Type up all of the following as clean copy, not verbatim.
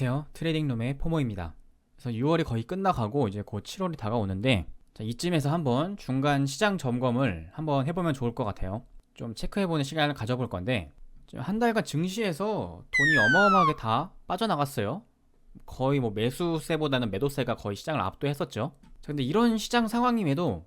안녕하세요. 트레이딩룸의 포모입니다. 그래서 6월이 거의 끝나가고 이제 곧 7월이 다가오는데 자, 이쯤에서 한번 중간 시장 점검을 한번 해보면 좋을 것 같아요. 좀 체크해보는 시간을 가져볼 건데 지금 한 달간 증시에서 돈이 어마어마하게 다 빠져나갔어요. 거의 뭐 매수세보다는 매도세가 거의 시장을 압도했었죠. 자, 근데 이런 시장 상황임에도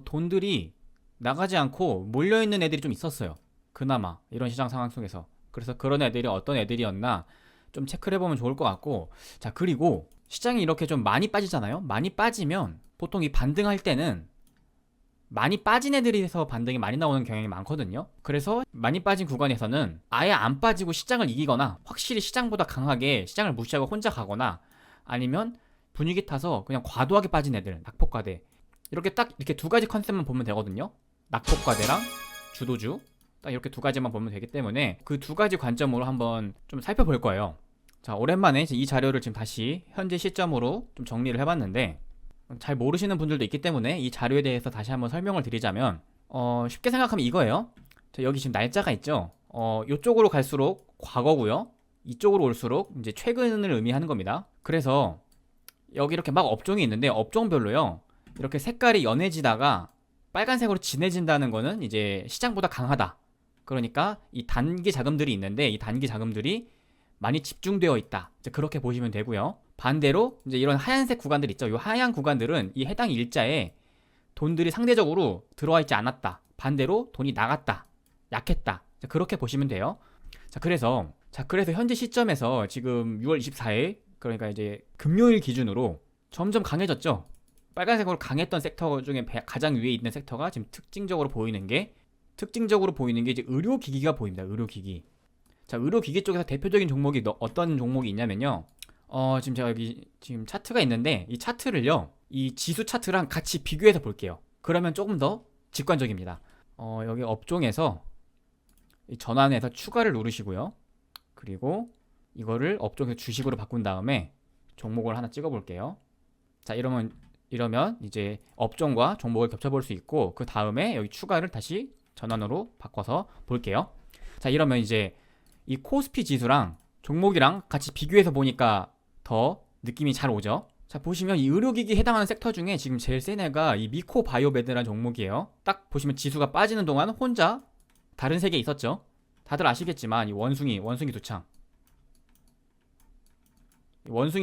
돈들이 나가지 않고 몰려있는 애들이 좀 있었어요. 그나마 이런 시장 상황 속에서. 그래서 그런 애들이 어떤 애들이었나 좀 체크를 해보면 좋을 것 같고, 자, 그리고 시장이 이렇게 좀 많이 빠지잖아요. 많이 빠지면 보통 이 반등할 때는 많이 빠진 애들이서 반등이 많이 나오는 경향이 많거든요. 그래서 많이 빠진 구간에서는 아예 안 빠지고 시장을 이기거나 확실히 시장보다 강하게 시장을 무시하고 혼자 가거나, 아니면 분위기 타서 그냥 과도하게 빠진 애들, 낙폭과대, 이렇게 딱 이렇게 두 가지 컨셉만 보면 되거든요. 낙폭과대랑 주도주, 딱 이렇게 두 가지만 보면 되기 때문에 그 두 가지 관점으로 한번 좀 살펴볼 거예요. 자, 오랜만에 이 자료를 지금 다시 현재 시점으로 좀 정리를 해봤는데, 잘 모르시는 분들도 있기 때문에 이 자료에 대해서 다시 한번 설명을 드리자면, 쉽게 생각하면 이거예요. 자, 여기 지금 날짜가 있죠. 이쪽으로 갈수록 과거고요. 이쪽으로 올수록 이제 최근을 의미하는 겁니다. 그래서 여기 이렇게 막 업종이 있는데 업종별로요, 이렇게 색깔이 연해지다가 빨간색으로 진해진다는 거는 이제 시장보다 강하다. 그러니까 이 단기 자금들이 있는데 이 단기 자금들이 많이 집중되어 있다. 이제 그렇게 보시면 되고요. 반대로 이제 이런 하얀색 구간들 있죠. 이 하얀 구간들은 이 해당 일자에 돈들이 상대적으로 들어와 있지 않았다. 반대로 돈이 나갔다. 약했다. 그렇게 보시면 돼요. 그래서 현재 시점에서 지금 6월 24일, 그러니까 이제 금요일 기준으로 점점 강해졌죠. 빨간색으로 강했던 섹터 중에 가장 위에 있는 섹터가 지금 특징적으로 보이는 게 이제 의료기기가 보입니다. 의료기기. 자, 의료기기 쪽에서 대표적인 종목이 어떤 종목이 있냐면요. 지금 제가 여기 지금 차트가 있는데 이 차트를요, 이 지수 차트랑 같이 비교해서 볼게요. 그러면 조금 더 직관적입니다. 여기 업종에서 이 전환해서 추가를 누르시고요. 그리고 이거를 업종에서 주식으로 바꾼 다음에 종목을 하나 찍어 볼게요. 자, 이러면 이제 업종과 종목을 겹쳐볼 수 있고, 그 다음에 여기 추가를 다시 전환으로 바꿔서 볼게요. 자, 이러면 이제 이 코스피 지수랑 종목이랑 같이 비교해서 보니까 더 느낌이 잘 오죠. 자, 보시면 이 의료기기 해당하는 섹터 중에 지금 제일 센 애가 이 미코바이오메드라는 종목이에요. 딱 보시면 지수가 빠지는 동안 혼자 다른 세계에 있었죠. 다들 아시겠지만 이 원숭이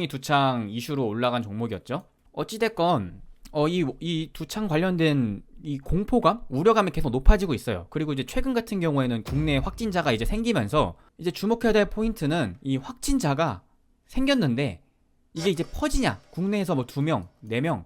두창 이슈로 올라간 종목이었죠. 어찌됐건 이 두창 관련된 이 공포감, 우려감이 계속 높아지고 있어요. 그리고 이제 최근 같은 경우에는 국내 확진자가 이제 생기면서 이제 주목해야 될 포인트는 이 확진자가 생겼는데 이게 이제 퍼지냐, 국내에서 뭐 2명, 4명,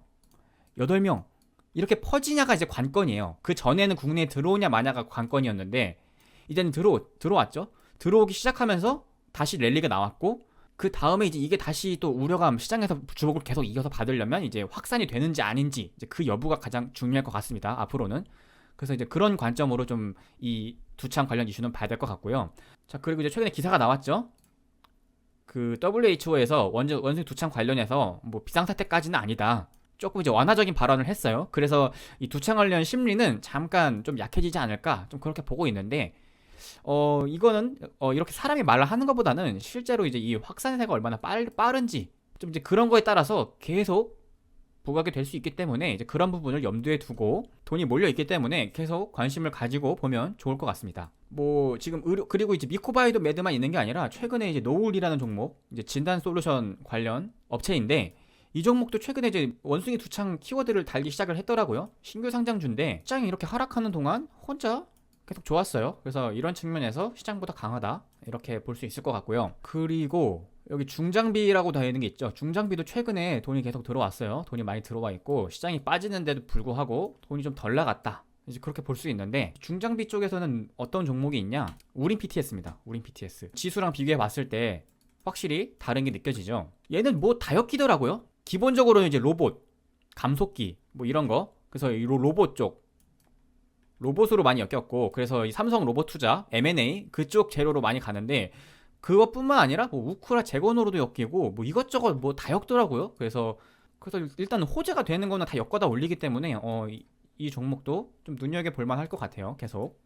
8명 이렇게 퍼지냐가 이제 관건이에요. 그 전에는 국내에 들어오냐 마냐가 관건이었는데 이제는 들어왔죠. 들어오기 시작하면서 다시 랠리가 나왔고, 그 다음에 이제 이게 다시 또 우려감, 시장에서 주목을 계속 이어서 받으려면 이제 확산이 되는지 아닌지, 이제 그 여부가 가장 중요할 것 같습니다. 앞으로는. 그래서 이제 그런 관점으로 좀 이 두창 관련 이슈는 봐야 될 것 같고요. 자, 그리고 이제 최근에 기사가 나왔죠. 그 WHO에서 원숭이 두창 관련해서 뭐 비상사태까지는 아니다, 조금 이제 완화적인 발언을 했어요. 그래서 이 두창 관련 심리는 잠깐 좀 약해지지 않을까, 좀 그렇게 보고 있는데, 이거는 이렇게 사람이 말을 하는 것보다는 실제로 이제 이 확산세가 얼마나 빠른지 좀 이제 그런 거에 따라서 계속 부각이 될 수 있기 때문에 이제 그런 부분을 염두에 두고, 돈이 몰려 있기 때문에 계속 관심을 가지고 보면 좋을 것 같습니다. 뭐 지금 그리고 이제 미코바이도 매드만 있는 게 아니라 최근에 이제 노울이라는 종목, 이제 진단 솔루션 관련 업체인데, 이 종목도 최근에 이제 원숭이 두창 키워드를 달기 시작을 했더라고요. 신규 상장주인데 시장이 이렇게 하락하는 동안 혼자 계속 좋았어요. 그래서 이런 측면에서 시장보다 강하다, 이렇게 볼 수 있을 것 같고요. 그리고 여기 중장비라고 되어 있는 게 있죠. 중장비도 최근에 돈이 계속 들어왔어요. 돈이 많이 들어와 있고 시장이 빠지는데도 불구하고 돈이 좀 덜 나갔다, 이제 그렇게 볼 수 있는데, 중장비 쪽에서는 어떤 종목이 있냐? 우린 PTS입니다. 우린 PTS. 지수랑 비교해 봤을 때 확실히 다른 게 느껴지죠. 얘는 뭐 다 엮이더라고요. 기본적으로는 이제 로봇, 감속기 뭐 이런 거. 그래서 이 로봇 쪽 로봇으로 많이 엮였고, 그래서 이 삼성 로봇 투자, M&A 그쪽 재료로 많이 가는데, 그것뿐만 아니라 뭐 우크라 재건으로도 엮이고 뭐 이것저것 뭐 다 엮더라고요. 그래서 일단 호재가 되는 거는 다 엮어다 올리기 때문에 이 종목도 좀 눈여겨볼 만할 것 같아요. 계속.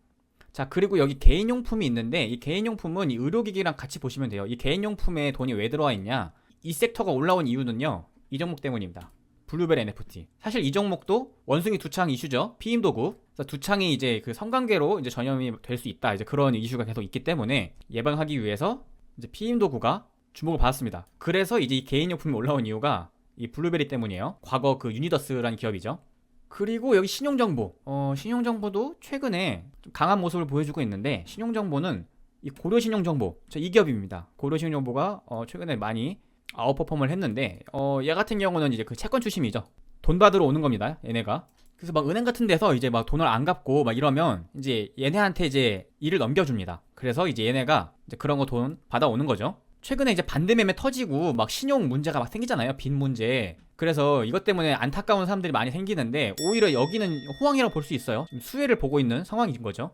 자, 그리고 여기 개인용품이 있는데 이 개인용품은 이 의료기기랑 같이 보시면 돼요. 이 개인용품에 돈이 왜 들어와 있냐? 이 섹터가 올라온 이유는요, 이 종목 때문입니다. 블루벨 NFT. 사실 이 종목도 원숭이 두창 이슈죠. 피임도구. 그래서 두창이 이제 그 성관계로 이제 전염이 될 수 있다. 이제 그런 이슈가 계속 있기 때문에 예방하기 위해서 이제 피임도구가 주목을 받았습니다. 그래서 이제 이 개인용품이 올라온 이유가 이 블루베리 때문이에요. 과거 그 유니더스라는 기업이죠. 그리고 여기 신용정보. 신용정보도 최근에 좀 강한 모습을 보여주고 있는데, 신용정보는 이 고려신용정보, 이 기업입니다. 고려신용정보가 최근에 많이 아웃퍼폼을 했는데, 얘 같은 경우는 이제 그 채권 출신이죠. 돈 받으러 오는 겁니다, 얘네가. 그래서 막 은행 같은 데서 이제 막 돈을 안 갚고 막 이러면 이제 얘네한테 이제 일을 넘겨줍니다. 그래서 이제 얘네가 이제 그런 거 돈 받아오는 거죠. 최근에 이제 반대매매 터지고 막 신용 문제가 막 생기잖아요. 빚 문제. 그래서 이것 때문에 안타까운 사람들이 많이 생기는데, 오히려 여기는 호황이라고 볼 수 있어요. 수혜를 보고 있는 상황인 거죠.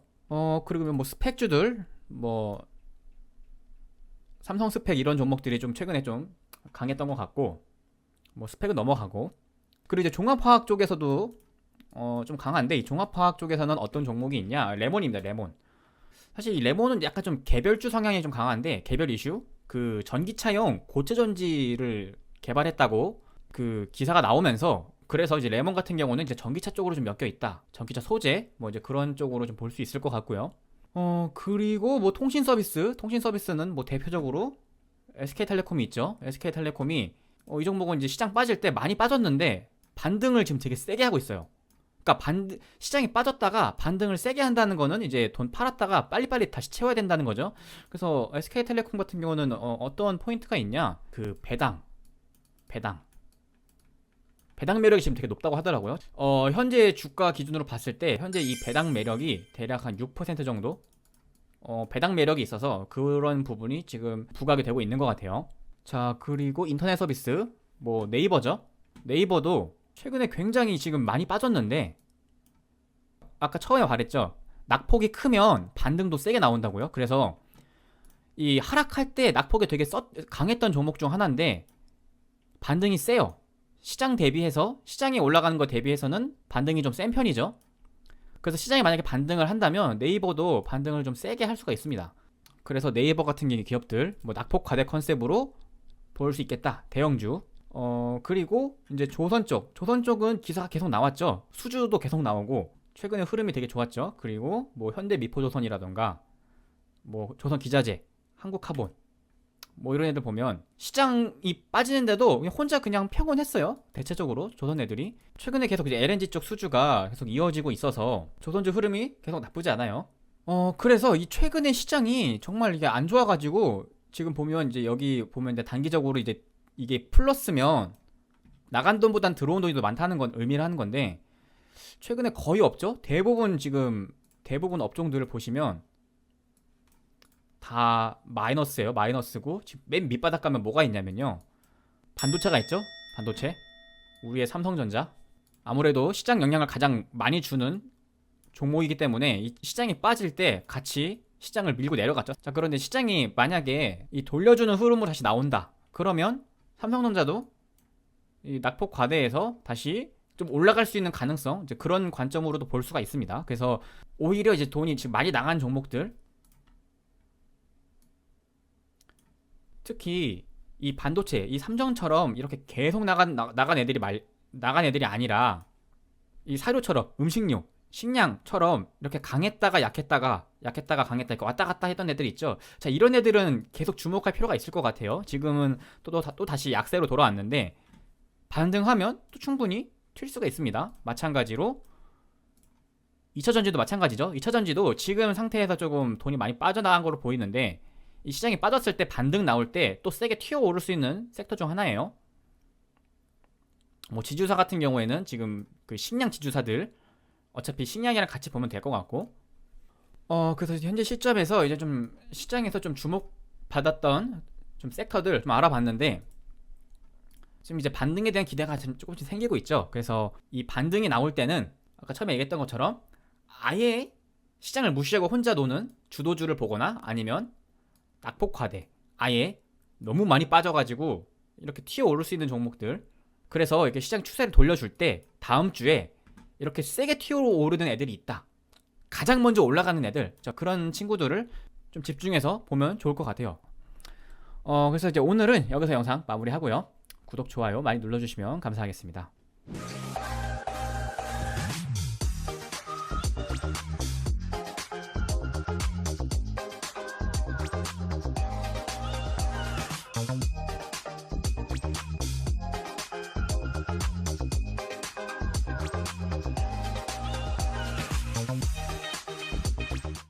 그리고 뭐 스펙주들, 뭐 삼성 스펙 이런 종목들이 좀 최근에 좀 강했던 것 같고, 뭐 스펙은 넘어가고. 그리고 이제 종합화학 쪽에서도 좀 강한데, 이 종합화학 쪽에서는 어떤 종목이 있냐? 레몬입니다. 레몬. 사실 이 레몬은 약간 좀 개별주 성향이 좀 강한데, 개별 이슈, 그 전기차용 고체 전지를 개발했다고 그 기사가 나오면서, 그래서 이제 레몬 같은 경우는 이제 전기차 쪽으로 좀 엮여 있다. 전기차 소재 뭐 이제 그런 쪽으로 좀 볼 수 있을 것 같고요. 그리고 뭐 통신 서비스는 뭐 대표적으로 SK텔레콤이 있죠. SK텔레콤이 이 종목은 이제 시장 빠질 때 많이 빠졌는데 반등을 지금 되게 세게 하고 있어요. 그러니까 시장이 빠졌다가 반등을 세게 한다는 거는 이제 돈 팔았다가 빨리빨리 다시 채워야 된다는 거죠. 그래서 SK텔레콤 같은 경우는 어떤 포인트가 있냐? 그 배당 매력이 지금 되게 높다고 하더라고요. 현재 주가 기준으로 봤을 때 현재 이 배당 매력이 대략 한 6% 정도 배당 매력이 있어서 그런 부분이 지금 부각이 되고 있는 것 같아요. 자, 그리고 인터넷 서비스, 뭐 네이버죠. 네이버도 최근에 굉장히 지금 많이 빠졌는데, 아까 처음에 말했죠. 낙폭이 크면 반등도 세게 나온다고요. 그래서 이 하락할 때 낙폭이 되게 강했던 종목 중 하나인데 반등이 세요. 시장 대비해서, 시장이 올라가는 거 대비해서는 반등이 좀 센 편이죠. 그래서 시장이 만약에 반등을 한다면 네이버도 반등을 좀 세게 할 수가 있습니다. 그래서 네이버 같은 기업들 뭐 낙폭 과대 컨셉으로 볼 수 있겠다. 대형주. 그리고 이제 조선 쪽은 기사가 계속 나왔죠. 수주도 계속 나오고 최근에 흐름이 되게 좋았죠. 그리고 뭐 현대 미포조선이라던가 뭐 조선 기자재, 한국카본 뭐 이런 애들 보면 시장이 빠지는데도 혼자 그냥 평온했어요. 대체적으로 조선 애들이 최근에 계속 이제 LNG 쪽 수주가 계속 이어지고 있어서 조선주 흐름이 계속 나쁘지 않아요. 그래서 이 최근에 시장이 정말 이게 안 좋아가지고 지금 보면 이제 여기 보면 이제 단기적으로 이제 이게 플러스면 나간 돈보단 들어온 돈이 더 많다는 건 의미를 하는 건데, 최근에 거의 없죠. 대부분 업종들을 보시면 다 마이너스예요. 마이너스고 지금 맨 밑바닥 가면 뭐가 있냐면요, 반도체가 있죠. 반도체, 우리의 삼성전자. 아무래도 시장 영향을 가장 많이 주는 종목이기 때문에 이 시장이 빠질 때 같이 시장을 밀고 내려갔죠. 자, 그런데 시장이 만약에 이 돌려주는 흐름으로 다시 나온다, 그러면 삼성전자도 이 낙폭 과대에서 다시 좀 올라갈 수 있는 가능성, 이제 그런 관점으로도 볼 수가 있습니다. 그래서 오히려 이제 돈이 지금 많이 나간 종목들, 특히 이 반도체, 이 삼성처럼 이렇게 계속 나간 애들이 아니라 이 사료처럼, 음식료, 식량처럼 이렇게 강했다가 약했다가 강했다 이렇게 왔다 갔다 했던 애들 있죠. 자, 이런 애들은 계속 주목할 필요가 있을 것 같아요. 지금은 또 다시 약세로 돌아왔는데 반등하면 또 충분히 튈 수가 있습니다. 마찬가지로 2차전지도 마찬가지죠. 2차전지도 지금 상태에서 조금 돈이 많이 빠져나간 걸로 보이는데, 이 시장이 빠졌을 때 반등 나올 때 또 세게 튀어오를 수 있는 섹터 중 하나예요. 뭐 지주사 같은 경우에는 지금 그 식량 지주사들, 어차피 식량이랑 같이 보면 될 것 같고, 그래서 현재 시점에서 이제 좀 시장에서 좀 주목받았던 좀 섹터들 좀 알아봤는데, 지금 이제 반등에 대한 기대가 조금씩 생기고 있죠. 그래서 이 반등이 나올 때는 아까 처음에 얘기했던 것처럼 아예 시장을 무시하고 혼자 노는 주도주를 보거나, 아니면 낙폭 과대, 아예 너무 많이 빠져가지고 이렇게 튀어오를 수 있는 종목들, 그래서 이렇게 시장 추세를 돌려줄 때 다음 주에 이렇게 세게 튀어오르는 애들이 있다, 가장 먼저 올라가는 애들, 그런 친구들을 좀 집중해서 보면 좋을 것 같아요. 그래서 이제 오늘은 여기서 영상 마무리하고요. 구독, 좋아요 많이 눌러주시면 감사하겠습니다.